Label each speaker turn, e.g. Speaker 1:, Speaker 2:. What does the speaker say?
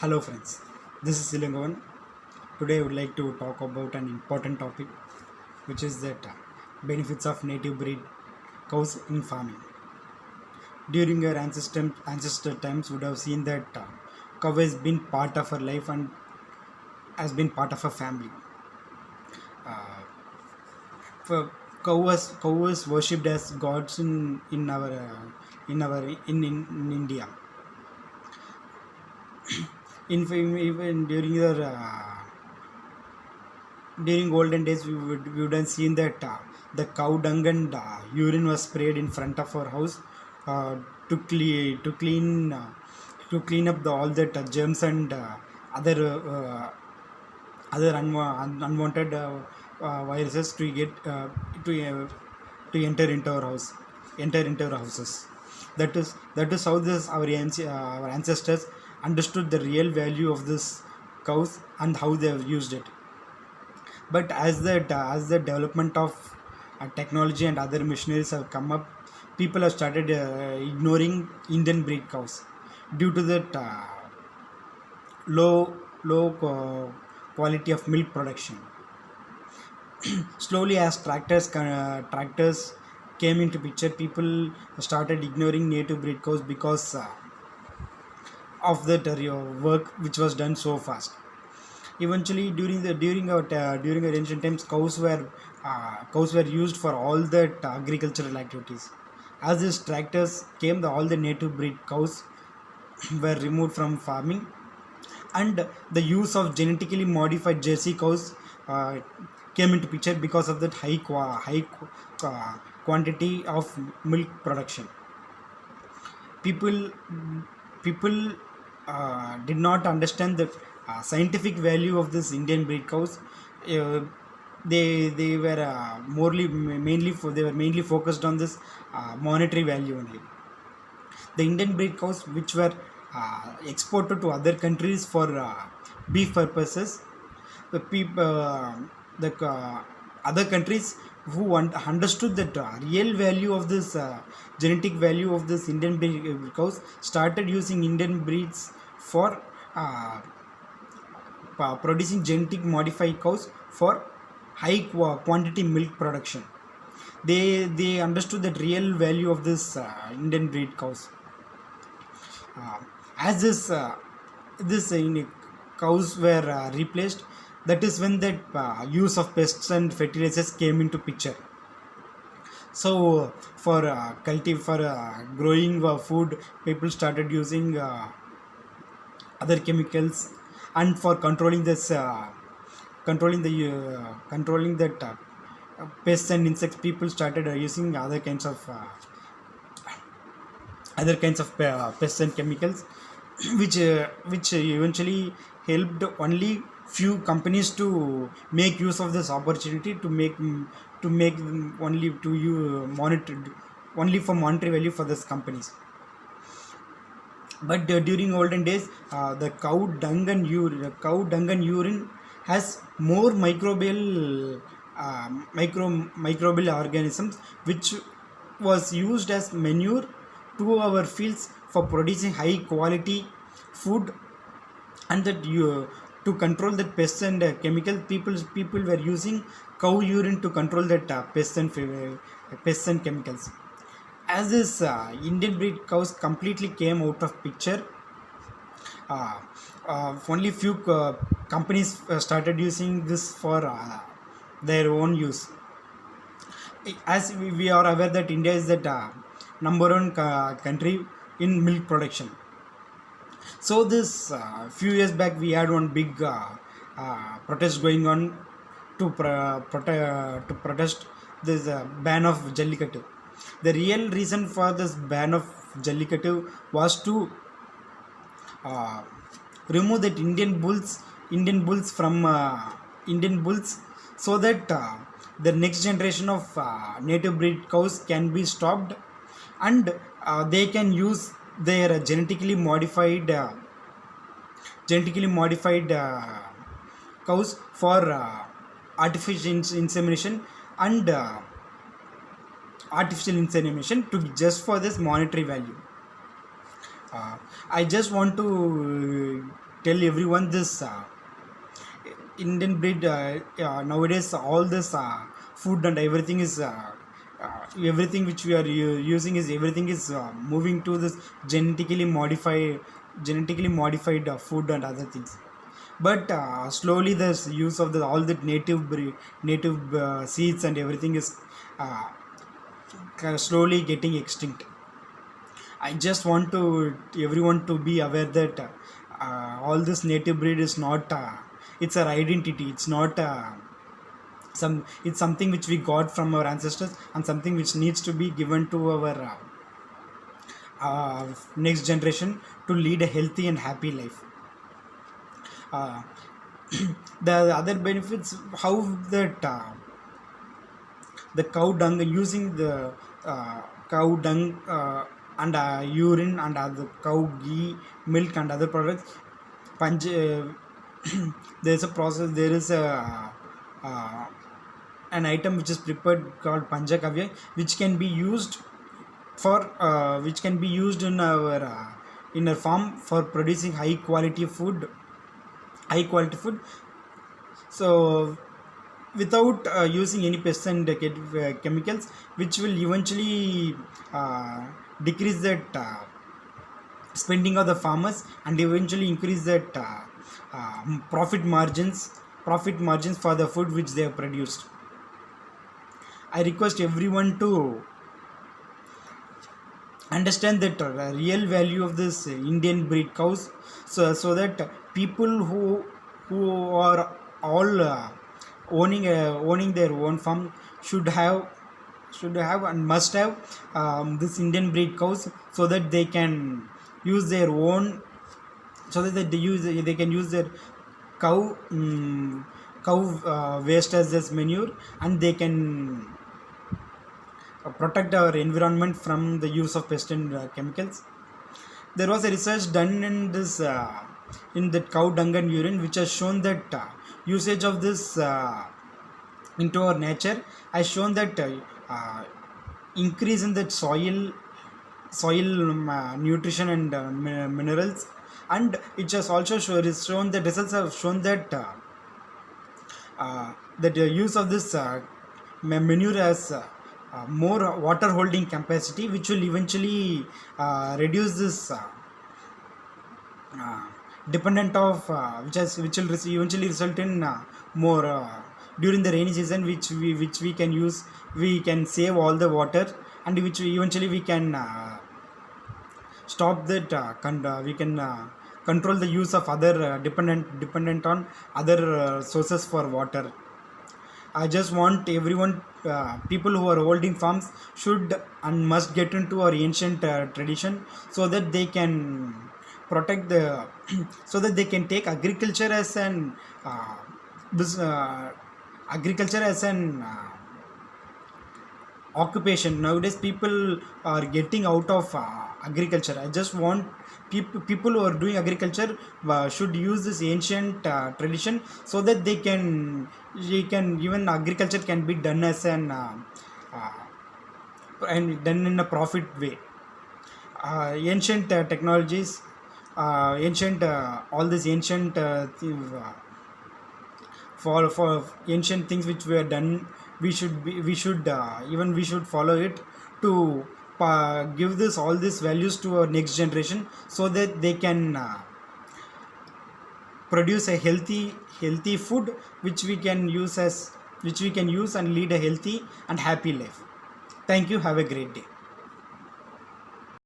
Speaker 1: Hello friends, this is Silangavan. Today I would like to talk about an important topic which is that benefits of native breed cows in farming. During your ancestor times would have seen that cow has been part of our life and has been part of a family. Uh, for cow was worshipped as gods in India. Even during olden days we would have seen that the cow dung and urine was sprayed in front of our house uh, to clean up all that germs and other unwanted viruses to enter into our houses. That is how our ancestors understood the real value of this cows and how they have used it. But as the development of technology and other machineries have come up, people have started ignoring Indian breed cows due to that low quality of milk production. Slowly, as tractors came into picture, people started ignoring native breed cows because of that work which was done so fast. Eventually, during our ancient times, cows were used for all that agricultural activities. As these tractors came, all the native breed cows were removed from farming, and the use of genetically modified Jersey cows uh, came into picture because of that quantity of milk production. People people did not understand the scientific value of this Indian breed cows. Uh, they were mainly focused on this monetary value only. The Indian breed cows, which were exported to other countries for beef purposes, the people, other countries who understood the real value of this genetic value of this Indian breed cows started using Indian breeds for uh, producing genetic modified cows for high quantity milk production. They understood the real value of this Indian breed cows. uh, as this cows were replaced, that is when that use of pests and fertilizers came into picture. So for growing food, people started using other chemicals, and for controlling that pests and insects, people started using other kinds of pests and chemicals, which eventually helped only few companies to make use of this opportunity to make only to you monitor only for monetary value for these companies. But during olden days, the cow dung and urine has more microbial organisms, which was used as manure to our fields for producing high quality food. And that you to control that pests and chemicals, people were using cow urine to control that pests and chemicals. As this Indian breed cows completely came out of picture, uh, only few companies started using this for their own use. As we are aware that India is that number one country in milk production. So this few years back we had one big protest going on to protest this ban of Jallikattu. The real reason for this ban of Jallikattu was to uh, remove that Indian bulls from Indian bulls, so that the next generation of native breed cows can be stopped, and they can use their genetically modified cows for artificial insemination and artificial insemination to just for this monetary value. I just want to tell everyone this Indian breed nowadays all this food and everything which we are using is everything is moving to this genetically modified food and other things. But slowly the use of all the native seeds and everything is uh, slowly getting extinct. I just want to everyone to be aware that all this native breed is not it's our identity. It's not it's something which we got from our ancestors and something which needs to be given to our next generation to lead a healthy and happy life. uh, the other benefits, how that the cow dung, using the cow dung and urine and other cow ghee, milk and other products. There is a process, there is uh, an item which is prepared called panchakavya, which can be used which can be used in our farm for producing high quality food. So without using any pests and chemicals, which will eventually uh, decrease that spending of the farmers and eventually increase that profit margins for the food which they have produced. I request everyone to understand that real value of this Indian breed cows, so that people who are all owning their own farm should have and must have this Indian breed cows, so that they can use their own, so that they can use their cow cow waste as this manure, and they can protect our environment from the use of pest and chemicals. There was a research done in that cow dung and urine, which has shown that usage of this into our nature has shown that increase in that soil nutrition and minerals. And it has also shown that results have shown that that the use of this manure has more water holding capacity, which will eventually reduce this uh, dependent of eventually result in more during the rainy season, which we can use. We can save all the water, and which eventually we can stop that we can control the use of other dependent on other sources for water. I just want everyone, people who are holding farms should and must get into our ancient tradition, so that they can protect the so that they can take agriculture as an agriculture as an occupation. Nowadays people are getting out of agriculture. I just want people who are doing agriculture should use this ancient tradition, so that they can even agriculture can be done as an and done in a profit way. Ancient technologies, ancient all these ancient for ancient things which were done, we should follow it to give this all these values to our next generation, so that they can produce a healthy food which we can use and lead a healthy and happy life. Thank you. Have a great day.